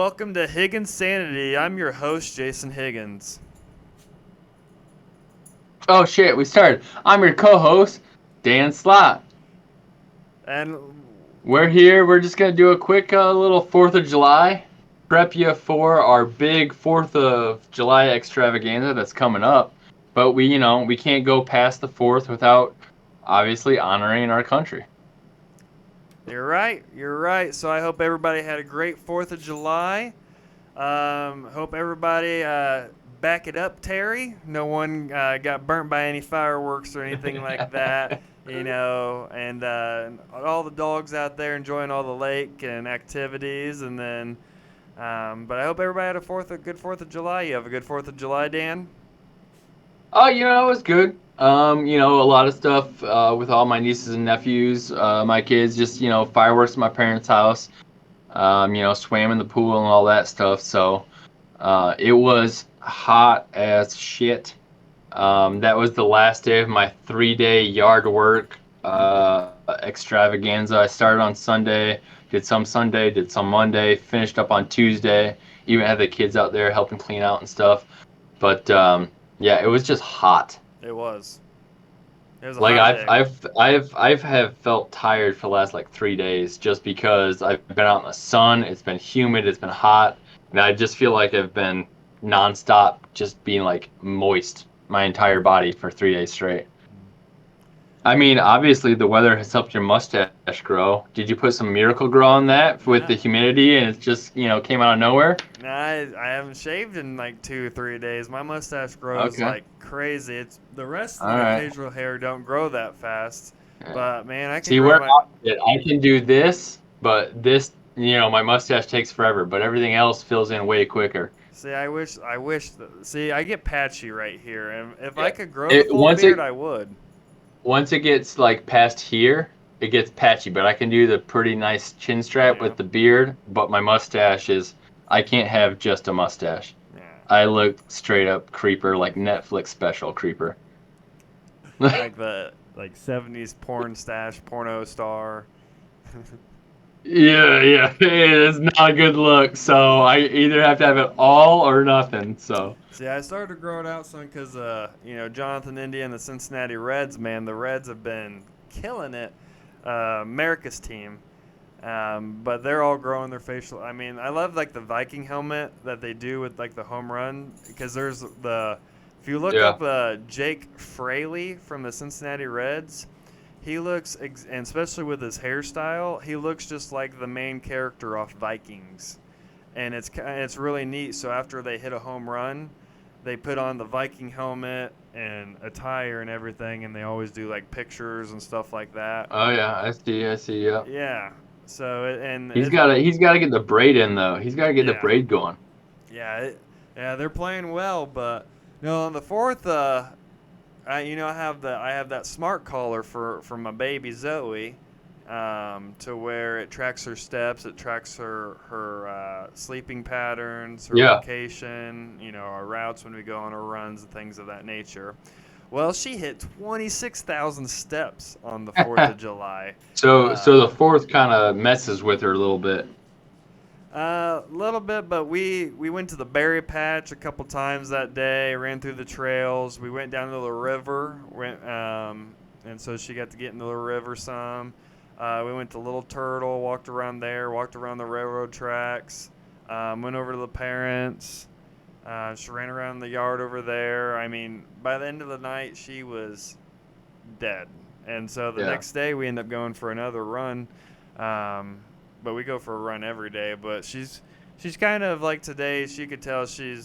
welcome to Higginsanity. I'm your host, Jason Higgins. Oh shit, we started. I'm your co-host, Dan Slott. And We're here. We're just gonna do a quick little 4th of July. Prep you for our big 4th of July extravaganza that's coming up. But we can't go past the 4th without obviously honoring our country. you're right. So I hope everybody had a great 4th of July. Hope everybody back it up, Terry. No one got burnt by any fireworks or anything like that. And all the dogs out there enjoying all the lake and activities. And then, but I hope everybody had a good 4th of July. You have a good 4th of July, Dan? Oh, it was good. A lot of stuff with all my nieces and nephews, my kids, just fireworks at my parents' house. Swam in the pool and all that stuff. So it was hot as shit. That was the last day of my 3-day yard work extravaganza. I started on Sunday, did some Monday, finished up on Tuesday. Even had the kids out there helping clean out and stuff. But yeah, it was just hot. It was. It was a Like hot I've day. I've I've have felt tired for the last like 3 days just because I've been out in the sun. It's been humid. It's been hot, and I just feel like I've been nonstop, just being like moist my entire body for 3 days straight. I mean, obviously the weather has helped your mustache grow. Did you put some Miracle Grow on that with Nah, the humidity and it just came out of nowhere? nah, I haven't shaved in like 2 or 3 days. My mustache grows Okay, like crazy. It's the rest of all my right. facial hair don't grow that fast. Yeah. But man, I can See, grow we're my. opposite. I can do this, but this, my mustache takes forever, but everything else fills in way quicker. See, see, I get patchy right here, and if I Yeah. could grow the It full beard, I would. once it gets like past here, it gets patchy, but I can do the pretty nice chin strap Yeah, with the beard, but my mustache is I can't have just a mustache. yeah, I look straight up creeper, like Netflix special creeper. like the '70s porno star. Yeah, yeah, it is not a good look. So I either have to have it all or nothing. So See, I started to grow it out some because, Jonathan India and the Cincinnati Reds, man, the Reds have been killing it. America's team. But they're all growing their facial. I mean, I love like the Viking helmet that they do with like the home run because there's the. If you look yeah, up Jake Fraley from the Cincinnati Reds, he looks, and especially with his hairstyle, he looks just like the main character off Vikings, and it's really neat. So after they hit a home run, they put on the Viking helmet and attire and everything, and they always do like pictures and stuff like that. oh yeah, I see, yeah. Yeah. So He's gotta get the braid in though. He's gotta get the yeah, braid going. yeah, yeah. They're playing well, but no. On the fourth, I have that smart collar for my baby Zoe, to where it tracks her steps, it tracks her sleeping patterns, her Yeah. location, our routes when we go on our runs and things of that nature. Well, she hit 26,000 steps on the 4th of July. So Uh, the fourth kind of messes with her a little bit. A little bit, but we went to the berry patch a couple times that day. Ran through the trails. We went down to the river. And so she got to get into the river some. We went to Little Turtle, walked around there, walked around the railroad tracks. Went over to the parents. She ran around the yard over there. I mean, by the end of the night, she was dead. And so the Yeah. next day, we end up going for another run. But we go for a run every day. But she's kind of like today. She could tell she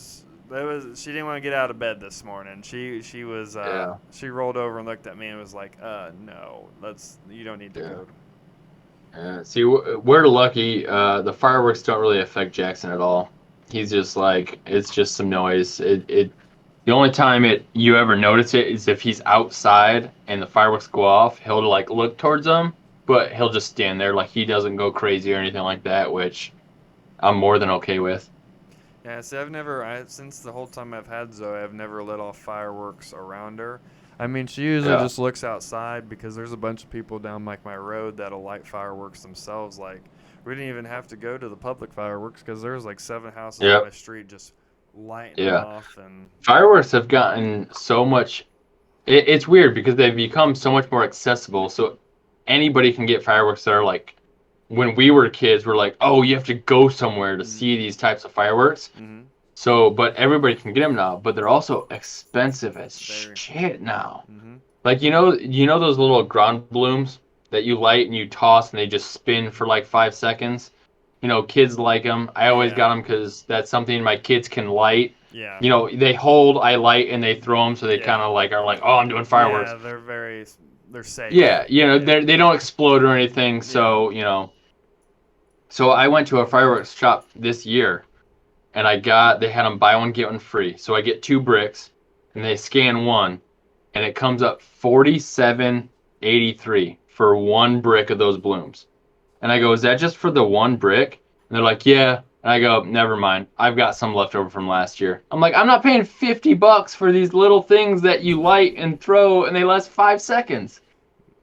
didn't want to get out of bed this morning. She was Yeah. she rolled over and looked at me and was like, no, you don't need to Yeah. go. Yeah. See, we're lucky. The fireworks don't really affect Jackson at all. He's just like it's just some noise. The only time you ever notice it is if he's outside and the fireworks go off. He'll like look towards them, but he'll just stand there like he doesn't go crazy or anything like that, which I'm more than okay with. Yeah, see, since the whole time I've had Zoe, I've never lit off fireworks around her. I mean, she usually Yeah. just looks outside because there's a bunch of people down like my road that'll light fireworks themselves. Like, we didn't even have to go to the public fireworks because there's like 7 houses on my Yep. street just lighting them Yeah. off. And Fireworks have gotten so much. It's weird because they've become so much more accessible. So anybody can get fireworks that are like, when we were kids, we're like, oh, you have to go somewhere to mm-hmm, see these types of fireworks. mm-hmm, So, but everybody can get them now, but they're also expensive as very, shit now. mm-hmm, Like you know those little ground blooms that you light and you toss and they just spin for like 5 seconds. You know, kids like them. I always got yeah, them because that's something my kids can light. yeah, You know, they hold, I light, and they throw them, so they kind yeah, of like are like, oh, I'm doing yeah. fireworks. They're safe. Yeah, you know, Yeah, they don't explode or anything. yeah. So you know, so I went to a fireworks shop this year and they had them buy one get one free. So I get 2 bricks, and they scan one, and it comes up 47.83 for 1 brick of those blooms. And I go, is that just for the 1 brick? And they're like, yeah. And I go, never mind. I've got some left over from last year. I'm like, I'm not paying $50 for these little things that you light and throw, and they last 5 seconds.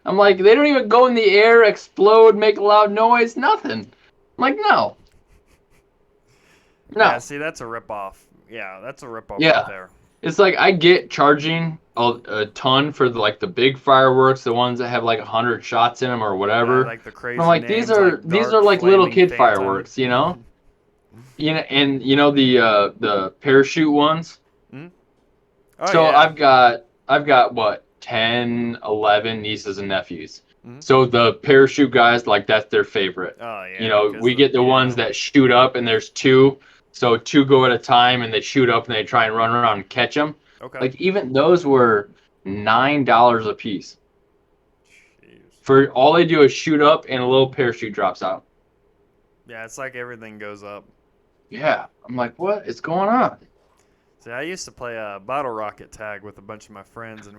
I'm like, they don't even go in the air, explode, make a loud noise, nothing. I'm like, no, Yeah, no. see, that's a ripoff. Yeah, that's a ripoff right Yeah. there. It's like I get charging a ton for the big fireworks, the ones that have like 100 shots in them or whatever. Like the But I'm crazy like, names like these are Dark like little Flaming kid Phantom. fireworks, you know? You know, and you know the parachute ones. Mm? Oh So yeah. I've got what 10, 11 nieces and nephews. Mm? So the parachute guys, like that's their favorite. Oh You yeah, know, cause we get the ones yeah. that shoot up and there's two. So two go at a time and they shoot up and they try and run around and catch them. Okay. Like even those were $9 a piece. Jeez. For all they do is shoot up and a little parachute drops out. Yeah, it's like everything goes up. Yeah. I'm like, what is going on? See, I used to play bottle rocket tag with a bunch of my friends, and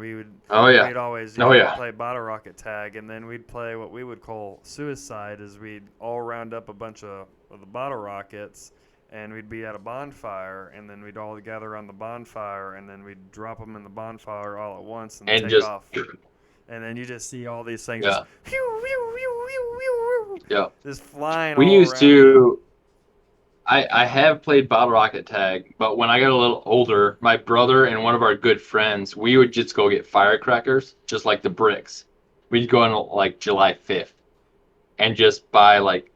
Oh yeah. we'd always Oh yeah. play bottle rocket tag, and then we'd play what we would call suicide, is we'd all round up a bunch of the bottle rockets, and we'd be at a bonfire, and then we'd all gather around the bonfire, and then we'd drop them in the bonfire all at once and And take just off. And then you just see all these things just yeah. whew, whew, whew, whew, whew, whew, Yeah. just flying We all used around you. to I have played bottle rocket tag, but when I got a little older, my brother and one of our good friends, we would just go get firecrackers, just like the bricks. We'd go on like July 5th and just buy like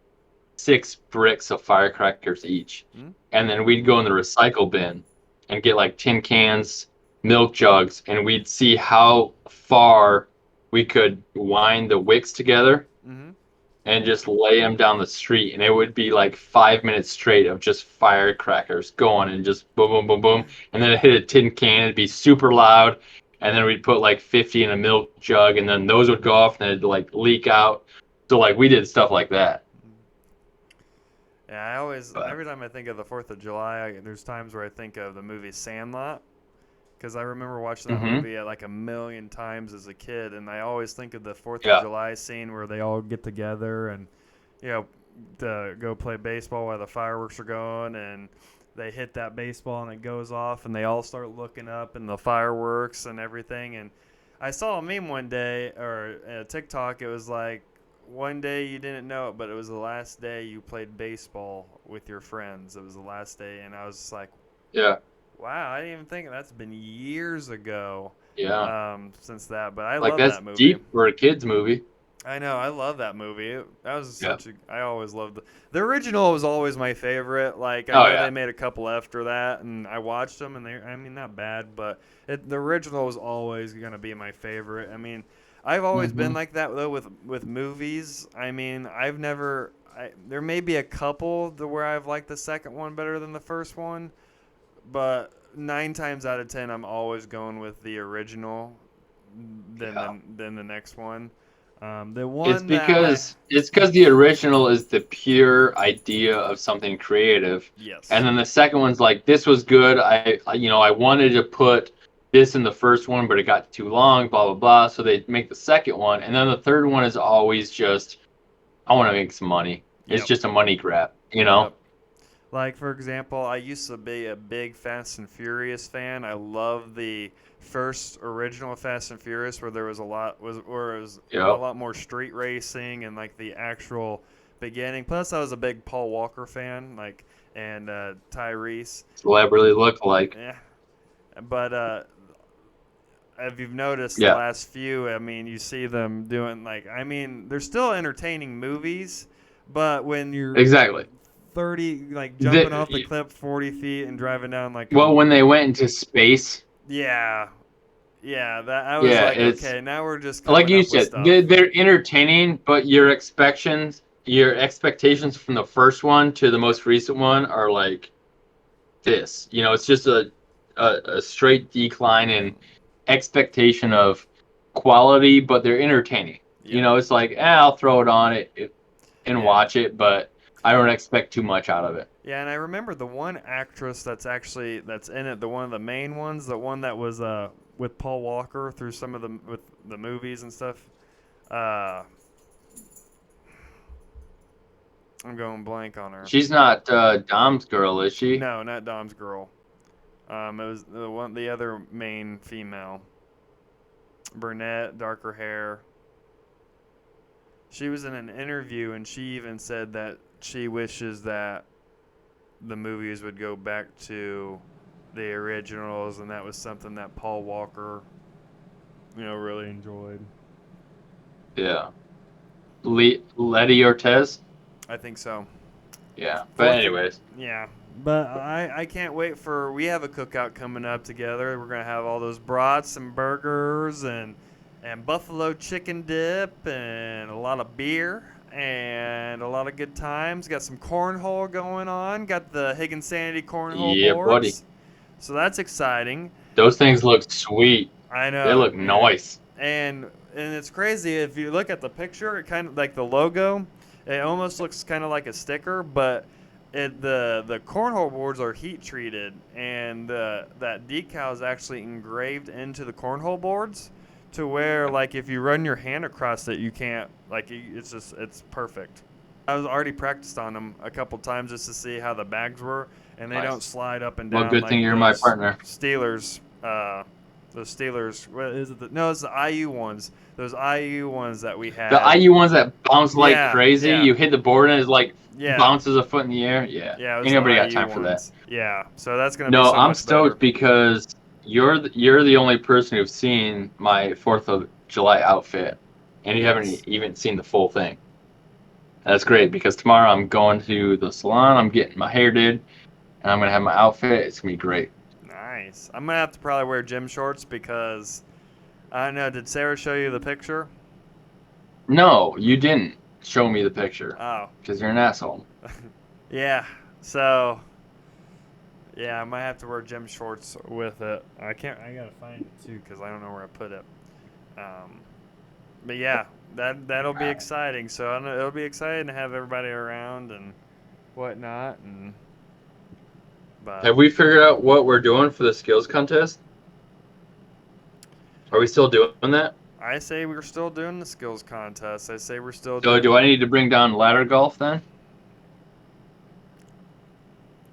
6 bricks of firecrackers each. Hmm? And then we'd go in the recycle bin and get like tin cans, milk jugs, and we'd see how far we could wind the wicks together Mm-hmm. and just lay them down the street, and it would be like 5 minutes straight of just firecrackers going and just boom, boom, boom, boom, and then it hit a tin can, it'd be super loud, and then we'd put like 50 in a milk jug, and then those would go off, and it'd like leak out. So like we did stuff like that. Yeah, I always, But every time I think of the 4th of July, there's times where I think of the movie Sandlot. Because I remember watching that mm-hmm. movie like a million times as a kid, and I always think of the 4th of Yeah, July scene where they all get together and, you know, to go play baseball while the fireworks are going, and they hit that baseball and it goes off, and they all start looking up and the fireworks and everything. And I saw a meme one day, or a TikTok, it was like, one day you didn't know it, but it was the last day you played baseball with your friends. It was the last day, and I was just like, yeah, wow, I didn't even think that's been years ago yeah. since that. But I Like love that's that movie. deep for a kids movie. I know, I love that movie. That was Yeah. such a. I always loved the original. Was always my favorite. Like I Oh know yeah. they made a couple after that, and I watched them, and I mean, not bad, but the original was always gonna be my favorite. I mean, I've always been Mm-hmm. like that though with movies. I mean, I've never. There may be a couple where I've liked the second one better than the first one, but 9 times out of 10, I'm always going with the original Yeah. than the next one. The It's one that I because the original is the pure idea of something creative, and yes, then the second one's like this was good. I wanted to put this in the first one, but it got too long. Blah blah blah. So they make the second one, and then the third one is always just I want to make some money. It's yep, just a money grab, you know. yep. Like, for example, I used to be a big Fast and Furious fan. I love the first original Fast and Furious where there was where it was a Yep. lot more street racing and like the actual beginning. Plus, I was a big Paul Walker fan, like, and Tyrese. Celebrity look like. Yeah, but if you've noticed the Yeah. last few, I mean, you see them doing like, I mean, they're still entertaining movies, but when you're Exactly. 30, like jumping off the The, cliff 40 feet and driving down like a, well, when they went into space, yeah, yeah, that I was yeah, like, it's okay, now we're just like coming you up with said, stuff. they're entertaining, but your expectations from the first one to the Yep. most recent one are like this. You know, it's just a straight decline in expectation of quality, but they're entertaining. You Yep. know, it's like, I'll throw it on and Yeah. watch it, but I don't expect too much out of it. Yeah, and I remember the one actress that's in it, the one of the main ones, the one that was with Paul Walker through some of the with the movies and stuff. Uh, I'm going blank on her. She's not Dom's girl, is she? No, not Dom's girl. It was the other main female, brunette, darker hair. She was in an interview and she even said that she wishes that the movies would go back to the originals, and that was something that Paul Walker, really enjoyed. Yeah. Letty Ortez? I think so. Yeah. But Fourth, anyways, yeah. But I can't wait we have a cookout coming up together. We're gonna have all those brats and burgers and buffalo chicken dip and a lot of beer and a lot of good times. Got some cornhole going on. Got the Higginsanity cornhole yeah, buddy. boards. So that's exciting. Those things look sweet. I They know. look nice. And it's crazy if you look at the picture, it kind of like the logo, it almost looks kind of like a sticker, but the cornhole boards are heat treated, and that decal is actually engraved into the cornhole boards, to where like if you run your hand across it, you can't it's perfect. I was already practiced on them a couple times just to see how the bags were, and they don't Nice. slide up and Well, down good thing like you're my those partner. Steelers. Those Steelers. What is it? No, it's the IU ones. Those IU ones that we had. The IU ones that bounce like Yeah, crazy, yeah, you hit the board and it like yeah, bounces a foot in the air. Yeah. yeah. It was Ain't the nobody got IU time for that. ones. Yeah. So that's gonna be No, so I'm much better. stoked because you're the only person who's seen my 4th of July outfit, and you Yes. haven't even seen the full thing. That's great because tomorrow I'm going to the salon. I'm getting my hair did, and I'm gonna have my outfit. It's gonna be great. Nice. I'm gonna have to probably wear gym shorts because I don't know. Did Sarah show you the picture? No, you didn't show me the picture Oh. because you're an asshole. Yeah. So. Yeah, I might have to wear gym shorts with it. I can't. I gotta find it too because I don't know where I put it. But yeah, that'll be exciting. So I know it'll be exciting to have everybody around and whatnot. But Have we figured out what we're doing for the skills contest? Are we still doing that? I say we're still doing the skills contest. I say we're still So doing. do I need to bring down ladder golf then?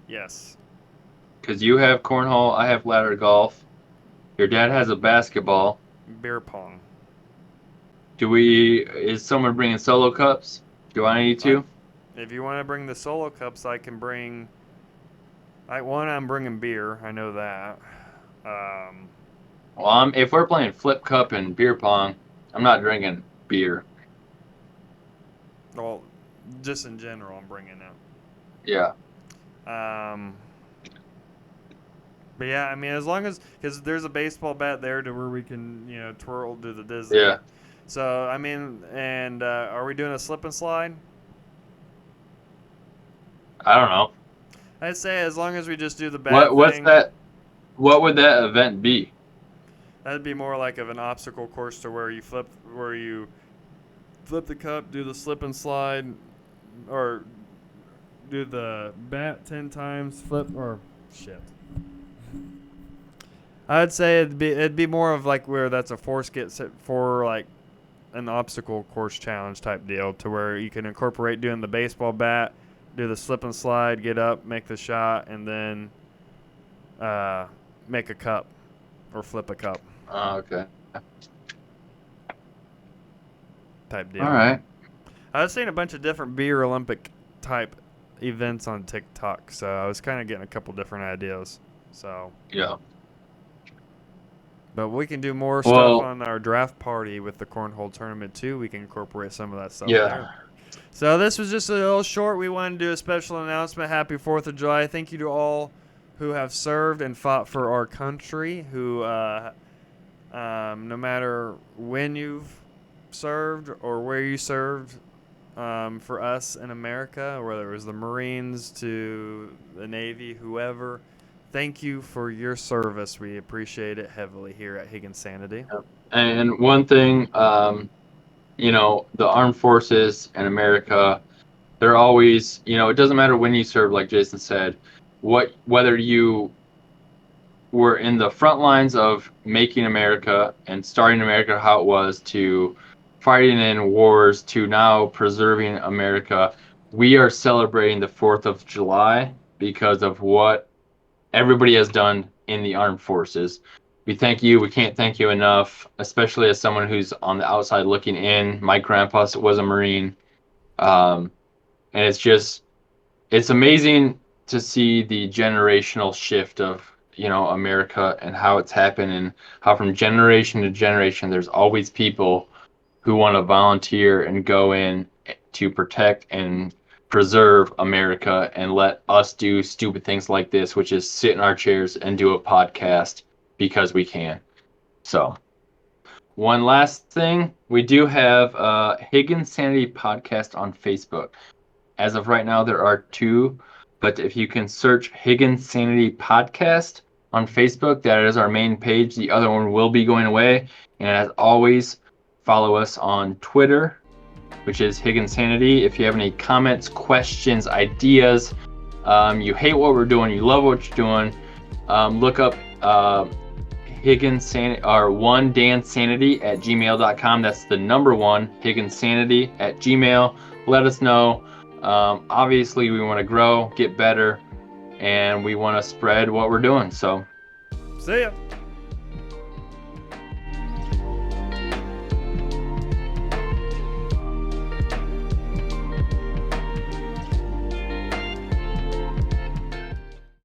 Yes. Because you have cornhole, I have ladder golf. Your dad has a basketball. Beer pong. Is someone bringing solo cups? Do I need to? If you want to bring the solo cups, I can bring. I'm bringing beer. I know that. Well, if we're playing flip cup and beer pong, I'm not drinking beer. Well, just in general, I'm bringing it. Yeah. But yeah, I mean, as long as because there's a baseball bat there to where we can twirl, do the Disney. Yeah. So I mean, and are we doing a slip and slide? I don't know. I'd say as long as we just do the bat What's thing, that? What would that event be? that'd be more like of an obstacle course to where you flip the cup, do the slip and slide, or do the bat 10 times, flip or shit. I'd say it'd be more of like where that's a for like an obstacle course challenge type deal to where you can incorporate doing the baseball bat do the slip and slide, get up, make the shot, and then make a cup or flip a cup Okay. type deal. All right. I was seeing a bunch of different beer Olympic type events on TikTok, so I was kind of getting a couple different ideas. So, Yeah. but we can do more stuff Well, on our draft party with the cornhole tournament too. We can incorporate some of that stuff yeah. there. So this was just a little short. We wanted to do a special announcement. Happy 4th of July. Thank you to all who have served and fought for our country, who no matter when you've served or where you served, for us in America, whether it was the Marines to the Navy, whoever, thank you for your service. We appreciate it heavily here at Higginsanity. And one thing, the armed forces in America, they're always, it doesn't matter when you serve, like Jason said, whether you were in the front lines of making America and starting America how it was, to fighting in wars, to now preserving America. We are celebrating the 4th of July because of what everybody has done in the armed forces. We thank you. We can't thank you enough, especially as someone who's on the outside looking in. My grandpa was a Marine. And it's amazing to see the generational shift of, America and how it's happened, and how from generation to generation, there's always people who want to volunteer and go in to protect and preserve America and let us do stupid things like this, which is sit in our chairs and do a podcast because we can. So, one last thing, we do have a Higginsanity podcast on Facebook. As of right now, there are 2, but if you can search Higginsanity podcast on Facebook, that is our main page. The other one will be going away. And as always, follow us on Twitter, which is Higginsanity. If you have any comments, questions, ideas, you hate what we're doing, you love what you're doing, look up Higginsanity or onedansanity@gmail.com. That's the number 1, Higginsanity@gmail. Let us know. Obviously, we want to grow, get better, and we want to spread what we're doing. So, See ya.